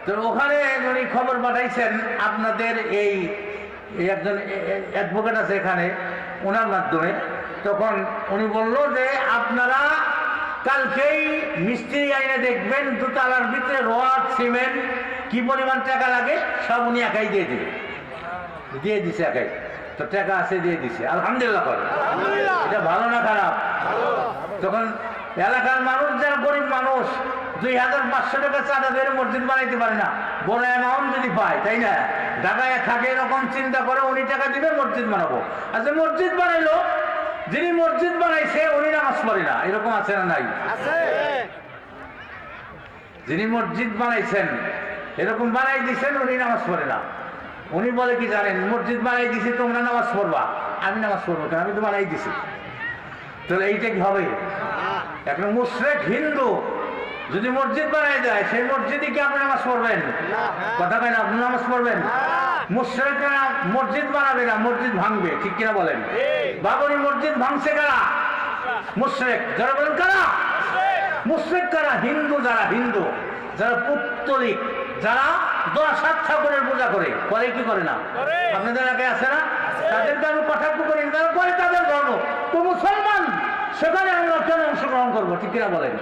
তো ওখানে উনি খবর পাঠাইছেন আপনাদের এই একজন অ্যাডভোকেট আছে এখানে, ওনার মাধ্যমে। তখন উনি বলল যে আপনারা কালকেই মিস্ত্রি আইনে দেখবেন দোতলার ভিতরে রড সিমেন্ট কি পরিমাণ টাকা লাগে সব উনি একাই দিয়ে দেবে। দিয়ে দিছে একাই, তো টাকা আছে দিয়ে দিছে, আলহামদুলিল্লাহ করে। এটা ভালো না খারাপ? তখন এলাকার মানুষ, যারা গরিব মানুষ, 2500 টাকা চাঁদা ধরে মসজিদ বানাইতে পারে না, বড় অ্যামাউন্ট যদি পায়, তাই না? ঢাকায় থাকে এরকম চিন্তা করে উনি টাকা দিবে মসজিদ বানাবো। আচ্ছা মসজিদ বানাইলো, যিনি মসজিদ বানাইছে উনি নামাজ পড়ে না, এরকম আছে না নাই? যিনি মসজিদ বানাইছেন এরকম বানাই দিচ্ছেন, উনি নামাজ পড়ে না। উনি বলে কি জানেন, মসজিদ বানাই দিছি তোমরা নামাজ পড়বা, আমি নামাজ পড়বো কেন, আমি তো বানাই দিছি। তাহলে এইটা কি হবে? এখন মুশরিক হিন্দু যদি মসজিদ বানাই দেয়, সেই মসজিদে কি আপনি নামাজ পড়বেন? কথা কেন, আপনি নামাজ পড়বেন? মুশরিকরা মসজিদ বানাবে না, মসজিদ ভাঙবে, ঠিক কিনা বলেন? বাবরি মসজিদ ভাঙছে কারা? মুশরিক। যারা বলেন কারা? মুশরিক কারা? হিন্দু। যারা হিন্দু, যারা পুত্তলিক, যারা 10 ঠাকুরের পূজা করে, করে কি করে না? আপনাদের এলাকায় আছে না? তাদেরকে আমি কটাক্ষ করি, তারা করে তাদের ধর্ম। তো মুসলমান সেখানে আমরা কেন অংশগ্রহণ করবো, ঠিক কিনা বলেন?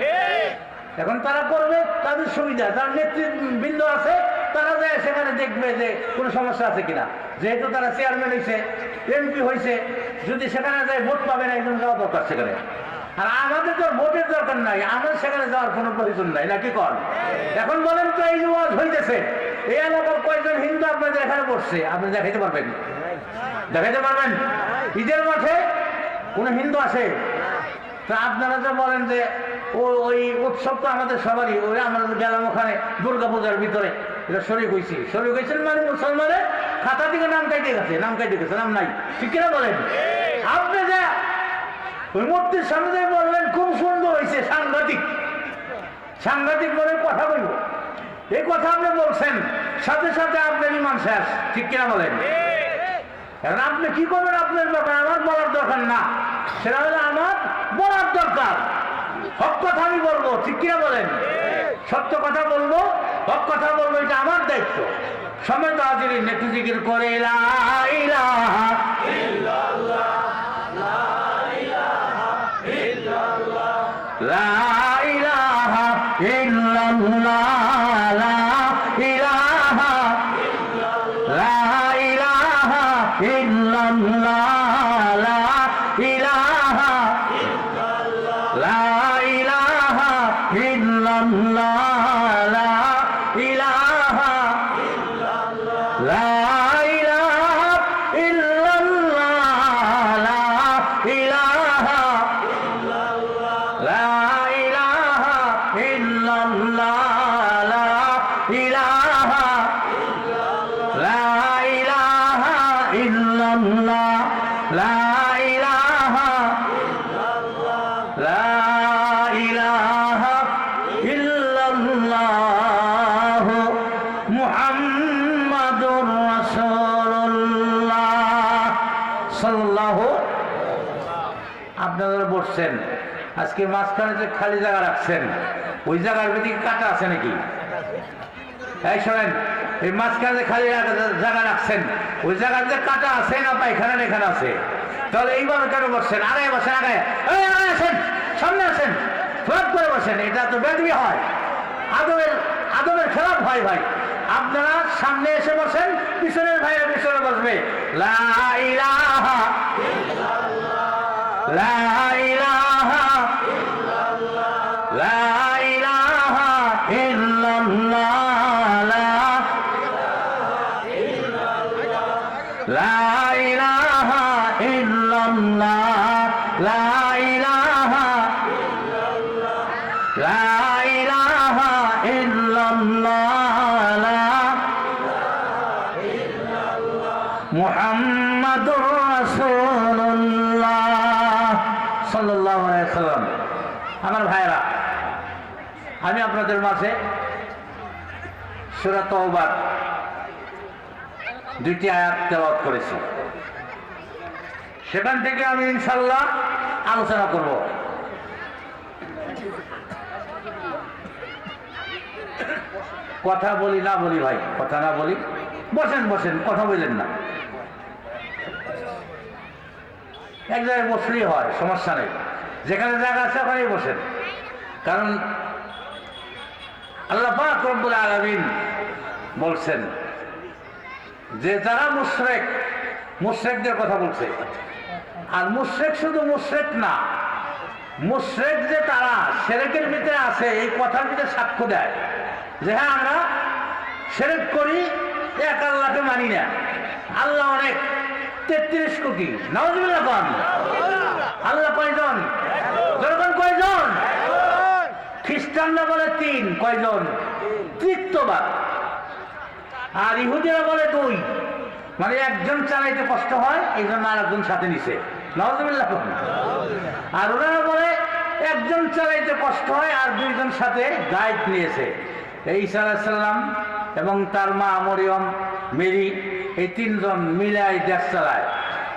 এখন তারা করবে তাদের সুবিধা, তার নেতৃবৃন্দ আছে, তারা যায় সেখানে দেখবে যে কোনো সমস্যা আছে কিনা। যেহেতু তারা চেয়ারম্যান হয়েছে, এমপি হয়েছে, যদি সেখানে যায় ভোট পাবে না, একজন যাওয়া দরকার সেখানে। আর আমাদের তো ভোটের দরকার নাই, আমাদের সেখানে যাওয়ার কোনো প্রয়োজন নাই, নাকি কর? এখন বলেন তো এই যে ওয়াজ হইতেছে, এই এলাকার কয়েকজন হিন্দু আপনাদের এখানে বসছে, আপনি দেখাইতে পারবেন? দেখাইতে পারবেন? ঈদের মাঠে কোনো হিন্দু আছে? তা আপনারা যে বলেন যে ওই উৎসব তো আমাদের সবারই, ওই আমরা গেলাম ওখানে দুর্গা পূজার ভিতরে, এটা শরীক হয়েছেন মানে মুসলমানের খাতা থেকে নাম কাইটে গেছে, নাম নাই, ঠিক কিনা বলেন? আপনি যে ওই মূর্তির সামনে বললেন খুব সুন্দর হয়েছে, সাংঘাতিক মনে কথা বলব, এই কথা আপনি বলছেন, সাথে সাথে আপনার ইমান শেষ, ঠিক কিনা বলেন? এখন আপনি কি করবেন আপনার ব্যাপারে আমার বলার দরকার না, সেটা হলে আমার বলার দরকার। হক কথা আমি বলবো, ঠিক কিনা বলেন? সত্য কথা বলবো, হক কথা বলবো, এটা আমার দায়িত্ব। সময় তো হাজির একটু জিকির করে লা ইলাহা ইল্লাল্লাহ, লা ইলাহা ইল্লাল্লাহ, লা ইলাহা ইল্লাল্লাহ, লা ইলাহা ইল্লাল্লাহ, লা ইলাহা ইল্লাল্লাহ, লা ইলাহা ইল্লাল্লাহ, লা ইলাহা ইল্লাল্লাহ, লা ইলাহা ইল্লাল্লাহ, লা ইলাহা ইল্লাল্লাহ, লা ইলাহা ইল্লাল্লাহ, লা ইলাহা ইল্লাল্লাহ, লা ইলাহা ইল্লাল্লাহ, লা ইলাহা ইল্লাল্লাহ, লা ইলাহা ইল্লাল্লাহ, লা ইলাহা ইল্লাল্লাহ, মুহাম্মাদুর রাসূলুল্লাহ সাল্লাল্লাহু। আপনারা বসছেন, আজকে মাঝখানে যে খালি জায়গা রাখছেন, ওই জায়গার ভিতরে কাটা আছে নাকি? এই শোনেন, এই মাঝখানে যে খালি জায়গা রাখছেন, ওই জায়গার যে কাটা আছে না পায়খানা এখানে আছে, তাহলে এইভাবে কেন বসছেন? আগে বসেন, আগে আসেন, সামনে আসেন, ফ্ল্যাট করে বসেন, এটা তো বেদবি হয়, আদবের খেলাফ হয় ভাই। আপনারা সামনে এসে বসেন, পিছনের ভাইয়ের পিছনে বসবে। লা ইলাহা ইল্লাল্লাহ, লা ইলাহা ইল্লাল্লাহ, লা ইলাহা ইল্লাল্লাহ, লা ইলাহা ইল্লাল্লাহ, লা ইলাহা ইল্লাল্লাহ, লা ইলাহা ইল্লাল্লাহ, মুহাম্মাদুর রাসূলুল্লাহ সাল্লাল্লাহু আলাইহি ওয়াসাল্লাম। আমার ভাইরা, আমি আপনাদের মাঝে সূরা তাওবার 2টি আয়াত তেলাওয়াত করেছি, সেখান থেকে আমি ইনশাআল্লাহ আলোচনা করব। কথা বলি না বলি ভাই, কথা না বলি? বসেন বসেন, কথা বললেন না। এক জায়গায় বসলেই হয়, সমস্যা নেই। যেখানে জায়গা আছে ওখানেই বসেন। কারণ আল্লাহ পাক রব্বুল আলামিন বলছেন যে যারা মুশরিক, মুশরিকদের কথা বলছে। আর মুশরিক শুধু মুশরিক না, মুশরিক যে তারা শিরকের ভিতরে আছে এই কথার ভিতরে সাক্ষ্য দেয় যে হ্যাঁ আমরা শিরক করি, এক আল্লাহকে মানি না। আল্লাহ অনেক, 33 কোটি। নাউজুবিল্লাহ কোন? আল্লাহ কয়জন? যখন কয়জন? খ্রিস্টানরা বলে 3, কয়জন? তৃতীয়বার। আর ইহুদিরা বলে 2, মানে একজন চালাইতে কষ্ট হয় এই জন্য আর একজন সাথে নিছে। নাউজুবিল্লাহ কোন? আর ওনারা বলে একজন চালাইতে কষ্ট হয় আর 2 জন সাথে গাইড নিয়েছে। ঈসা আলাইহিস সালাম এবং তার মা মরিয়ম, মেরি, এই 3 জন মিলাই দেশ চালায়।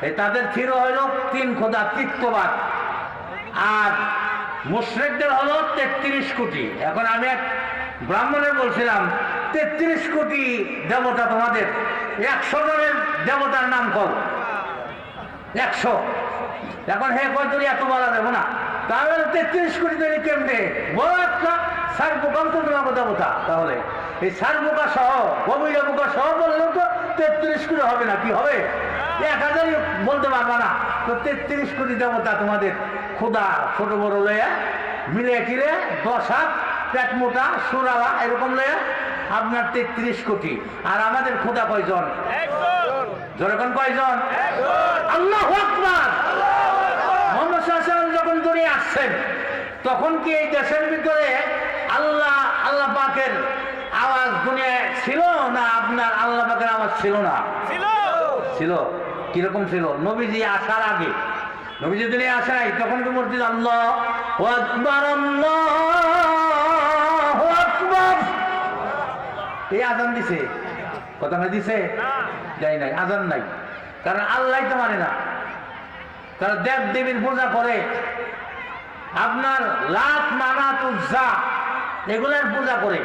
এই তাদের থির হইল 3 খোদা, তৃতীয়বাদ। আর মুশরিকদের হলো 33 কোটি। এখন আমি এক ব্রাহ্মণের বলছিলাম 33 কোটি দেবতা তোমাদের, 100 জনের দেবতার নাম কর। 100। এখন হে কয় তোর এত বলা দেবো না, তাহলে 33 কোটি তৈরি কেমনে? বড় একটা সার বোকাম তো তোমাকে দেবতা। তাহলে এই সার বোকা সহ, গভীর বোকা সহ বললেও তো 33 কোটি হবে না। কি হবে? 1000 বলতে পারবা না। তো 33 কোটি দেবতা তোমাদের খোদা, ছোট বড় লইয়া মিলে কিরে 10 হাত, পেট মোটা, সুরালা, এরকম লইয়া আপনার 33 কোটি। আর আমাদের খোদা কয়জন? যখন কয়জন? আল্লাহু আকবার। মুহাম্মদ সাল্লাল্লাহু আলাইহি ওয়াসাল্লাম যখন দুনিয়া আসছেন তখন কি এই দেশের ভিতরে আল্লাহ পাকের আওয়াজ দুনিয়ায় ছিল না? আপনার আল্লাহ পাকের আওয়াজ ছিল না? ছিল। কিরকম ছিল? নবীজি আসার আগে, নবীজি দুনিয়া আসে নাই তখন কি মসজিদ আল্লাহু আকবার, আল্লাহু আকবার এই আজান দিছে? কথা না দিছে? যাই নাই, আজান নাই। কারণ আল্লাহ তো মানে না, তারা দেব দেবীর পূজা করে। আপনার লাত, মানাত, উজ্জা এগুলার পূজা করে।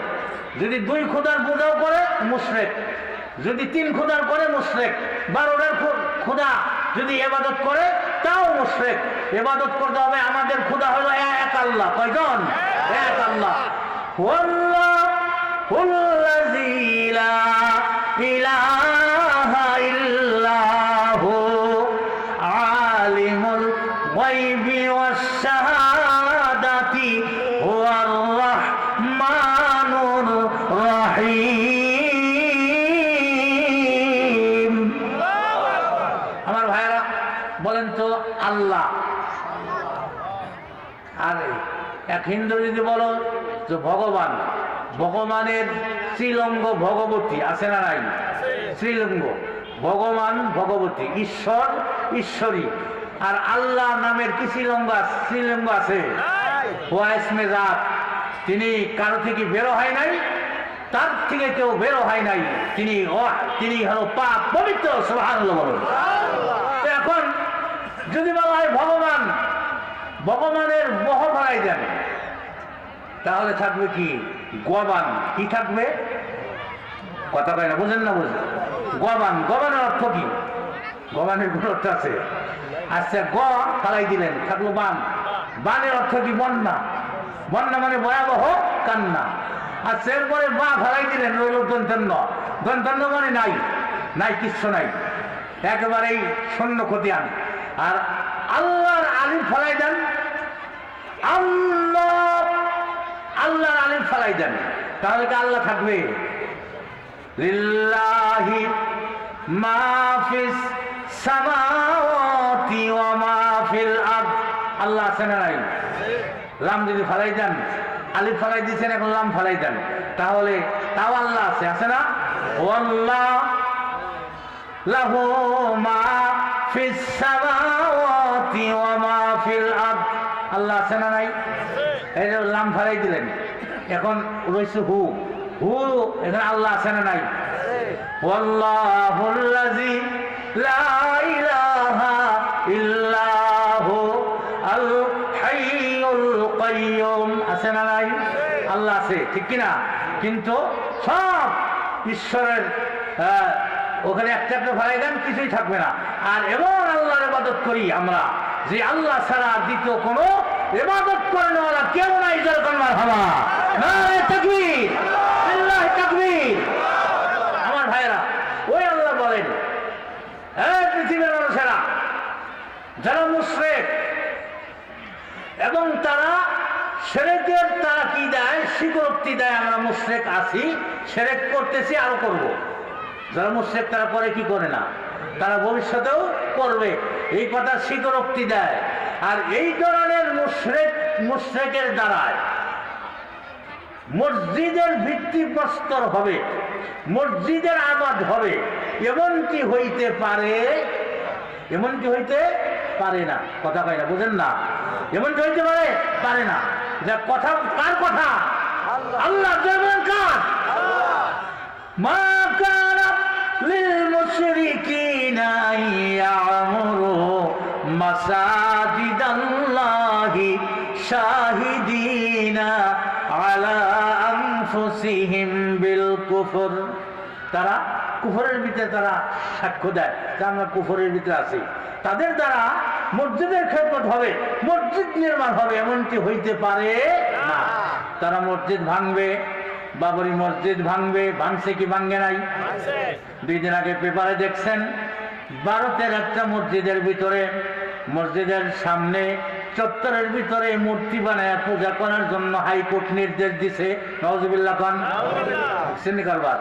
যদি 2 খোদার পূজাও করে মুশরিক, যদি 3 খোদার করে মুশরিক, 12টার খোদা যদি ইবাদত করে তাও মুশরিক। ইবাদত করতে হবে আমাদের খোদা হলো এক আল্লাহ। কয়জন? এক আল্লাহ। আল্লাহুল্লাযী লা ইলাহা ইল্লাহু আলিমুল গায়বি ওয়াশ শাহাদাতি হুয়ার রাহমানুর রহিম। আমার ভাইরা বলেন তো আল্লাহ। আর এক হিন্দু যদি বলো যে ভগবান, ভগবানের শ্রীলঙ্গ ভগবতী আছে না নাই? শ্রীলঙ্গ ভগবান, ভগবতী, ঈশ্বর, ঈশ্বরী। আর আল্লাহ নামের কি শ্রীলঙ্গ আছে? তিনি কারো থেকে বেরো হয় নাই, তার থেকে কেউ বেরো হয় নাই। তিনি হলো পাক পবিত্র। সুবহানাল্লাহ বলুন। এখন যদি বলা হয় ভগবান, ভগবানের বহ ফলাই দেন, তাহলে থাকবে কি? গবান। কি থাকবে? কথা কয় না, বুঝেন না? বুঝেন? গবান। গবানের অর্থ কি? গবানের কোন অর্থ আছে? আচ্ছা, গ ফালাই দিলেন, থাকলো বান। বানের অর্থ কি? বন্যা। বন্যা মানে ভয়াবহ কান্না। আচ্ছা, এরপরে বা ফালাই দিলেন, রইল দন্তন্য। দন্তন্য মানে নাই, নাই, কিচ্ছু নাই, একেবারেই শূন্য খতিয়ান। আর আল্লাহর আলিফ ফালাই দেন, আল্লাহর আলিফ ফালাই দেন, তাহলে কি আল্লাহ থাকবে? লিল্লাহি মা ফিস সামাওয়াতি ওয়া মা ফিল আরদ। আল্লাহ আছে না নাই? লাম যদি ফালাই দেন, আলিফ ফালাই দিয়েছেন, এখন লাম ফালাই দেন, তাহলে তাও আল্লাহ আছে না? ওয়াল্লাহ লাহু মা ফিস সামাওয়াতি ওয়া মা ফিল আরদ। আল্লাহ আছে না নাই? এই যে লাম ফালাই দিলেন, এখন রয়েছে হু। এখানে আল্লাহ আছে না নাই? ওয়াল্লাহুল্লাযী লা ইলাহা ইল্লাহু আল হাইয়ুল কাইয়্যুম। আছে না নাই? আল্লাহ আছে, ঠিক কি না? কিন্তু সব ঈশ্বরের ওখানে একটা একটা ফেলাই দেন, কিছুই থাকবে না। আর এমন আল্লাহর ইবাদত করি আমরা যে আল্লাহ ছাড়া দ্বিতীয় কোনো ইবাদত করে না কেউ নাই। যেরকম মারহাবা, নারে তাকবীর, লিল্লাহি তাকবীর। আমার ভাইরা, ওই আল্লাহ বলেন, এই পৃথিবীর মানুষেরা যারা মুশরিক এবং তারা শিরকের, তারা কি দেয়? স্বীকারোক্তি দেয় আমরা মুশরিক আছি, শিরক করতেছি, আরো করব। যারা মুশরিক তারা করে কি করে না, তারা ভবিষ্যতেও করবে, এই কথা স্বীকারোক্তি দেয়। আর এই ধরনের মুশরিকের দ্বারায় মসজিদের ভিত্তিপ্রস্তর হবে, মসজিদের আবাদ হবে, এমনটি হইতে পারে, এমনটি হইতে পারে না। কথা কয় না, বুঝেন না? এমনটি হইতে পারে না। যা কথা, কার কথা? আল্লাহ। কার? মা কানা লিল মুশরিকিনা ইয়ামুরু মাসাজিদাল্লাহি শাহিদিনা আলা আনফুসিহিম বিল কুফর। তারা কুফরের ভিতরে তারা সাক্ষ্য দেয় যে আমরা কুফরের ভিতরে আছি। তাদের দ্বারা মসজিদের খেদমত হবে, মসজিদ নির্মাণ হবে, এমনটি হইতে পারে না। তারা মসজিদ ভাঙবে, বাবরি মসজিদ ভাঙবে, ভাঙছে কি ভাঙে নাই? 2 দিন আগে পেপারে দেখছেন ভারতের একটা মসজিদের ভিতরে, মসজিদের সামনে চত্বরের ভিতরে মূর্তি বানায় পূজা করার জন্য হাইকোর্ট নির্দেশ দিছে। নাউজুবিল্লাহ খান, সিন্নি কারবার।